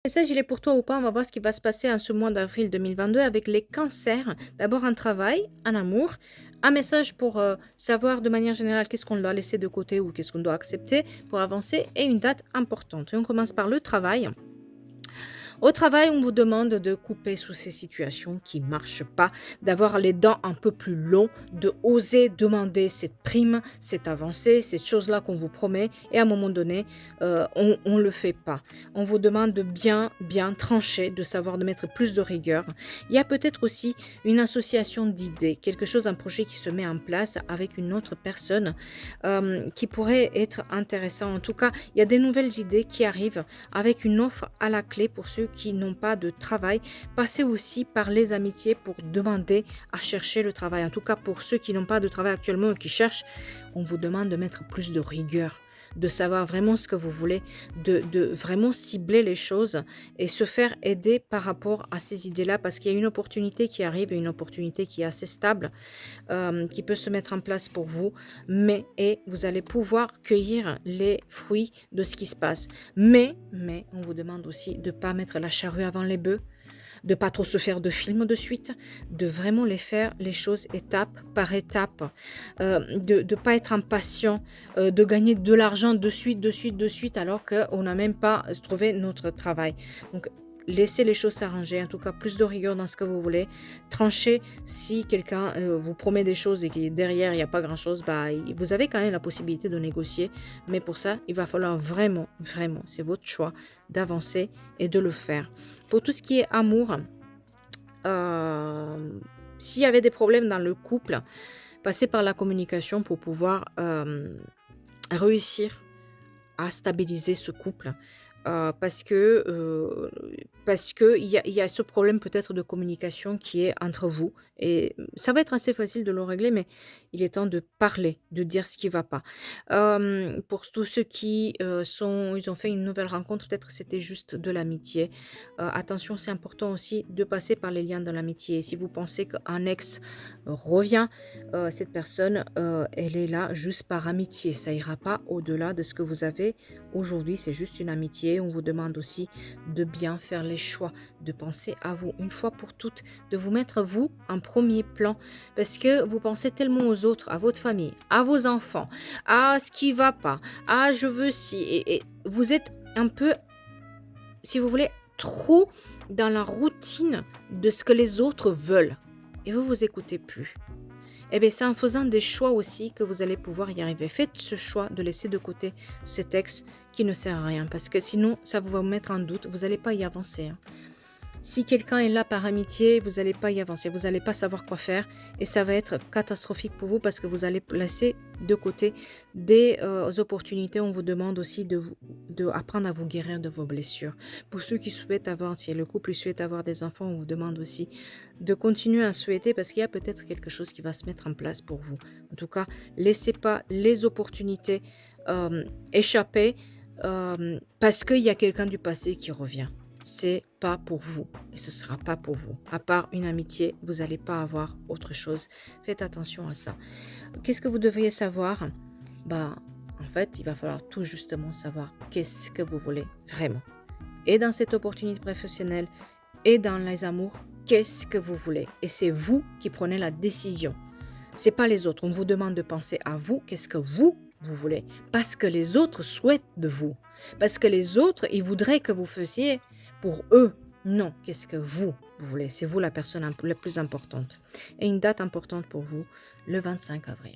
Message, il est pour toi ou pas? On va voir ce qui va se passer en ce mois d'avril 2022 avec les cancers. D'abord un travail, un amour, un message pour savoir de manière générale qu'est-ce qu'on doit laisser de côté ou qu'est-ce qu'on doit accepter pour avancer et une date importante. Et on commence par le travail. Au travail, on vous demande de couper sous ces situations qui ne marchent pas, d'avoir les dents un peu plus longs, de oser demander cette prime, cette avancée, cette chose-là qu'on vous promet, et à un moment donné, on ne le fait pas. On vous demande de bien trancher, de savoir de mettre plus de rigueur. Il y a peut-être aussi une association d'idées, quelque chose, un projet qui se met en place avec une autre personne qui pourrait être intéressant. En tout cas, il y a des nouvelles idées qui arrivent avec une offre à la clé pour ceux qui n'ont pas de travail. Passez aussi par les amitiés pour demander à chercher le travail. En tout cas, pour ceux qui n'ont pas de travail actuellement et qui cherchent, on vous demande de mettre plus de rigueur, de savoir vraiment ce que vous voulez, de vraiment cibler les choses et se faire aider par rapport à ces idées-là parce qu'il y a une opportunité qui arrive et une opportunité qui est assez stable qui peut se mettre en place pour vous, et vous allez pouvoir cueillir les fruits de ce qui se passe. Mais, on vous demande aussi de ne pas mettre la charrue avant les bœufs, de pas trop se faire de films de suite, de vraiment les faire les choses étape par étape, de ne pas être impatient, de gagner de l'argent de suite, alors qu'on n'a même pas trouvé notre travail. Donc, laissez les choses s'arranger, en tout cas plus de rigueur dans ce que vous voulez. Tranchez si quelqu'un vous promet des choses et que derrière il n'y a pas grand-chose, vous avez quand même la possibilité de négocier, mais pour ça, il va falloir vraiment, c'est votre choix d'avancer et de le faire. Pour tout ce qui est amour, s'il y avait des problèmes dans le couple, passez par la communication pour pouvoir réussir à stabiliser ce couple. Parce que il y a ce problème peut-être de communication qui est entre vous et ça va être assez facile de le régler, mais il est temps de parler, de dire ce qui va pas. Pour tous ceux qui, ils ont fait une nouvelle rencontre, peut-être c'était juste de l'amitié. Attention, c'est important aussi de passer par les liens de l'amitié. Si vous pensez qu'un ex revient, cette personne, elle est là juste par amitié. Ça ira pas au-delà de ce que vous avez aujourd'hui, c'est juste une amitié. On vous demande aussi de bien faire les choix, de penser à vous une fois pour toutes, de vous mettre vous en premier plan parce que vous pensez tellement aux autres, à votre famille, à vos enfants, à ce qui va pas, à je veux si et vous êtes un peu, si vous voulez, trop dans la routine de ce que les autres veulent et vous vous écoutez plus. Eh bien, c'est en faisant des choix aussi que vous allez pouvoir y arriver. Faites ce choix de laisser de côté cet ex qui ne sert à rien parce que sinon, ça va vous mettre en doute. Vous n'allez pas y avancer, hein. Si quelqu'un est là par amitié, vous n'allez pas y avancer, vous n'allez pas savoir quoi faire et ça va être catastrophique pour vous parce que vous allez laisser de côté des opportunités. On vous demande aussi de apprendre à vous guérir de vos blessures. Pour ceux qui souhaitent avoir, si le couple souhaite avoir des enfants, on vous demande aussi de continuer à souhaiter parce qu'il y a peut-être quelque chose qui va se mettre en place pour vous. En tout cas, laissez pas les opportunités échapper parce qu'il y a quelqu'un du passé qui revient. C'est pas pour vous et ce sera pas pour vous. À part une amitié, vous n'allez pas avoir autre chose. Faites attention à ça. Qu'est-ce que vous devriez savoir? En fait, il va falloir tout justement savoir qu'est-ce que vous voulez vraiment. Et dans cette opportunité professionnelle et dans les amours, qu'est-ce que vous voulez? Et c'est vous qui prenez la décision. C'est pas les autres. On vous demande de penser à vous. Qu'est-ce que vous voulez? Parce que les autres souhaitent de vous. Parce que les autres, ils voudraient que vous fassiez pour eux. Non, qu'est-ce que vous voulez? C'est vous la personne la plus importante. Et une date importante pour vous, le 25 avril.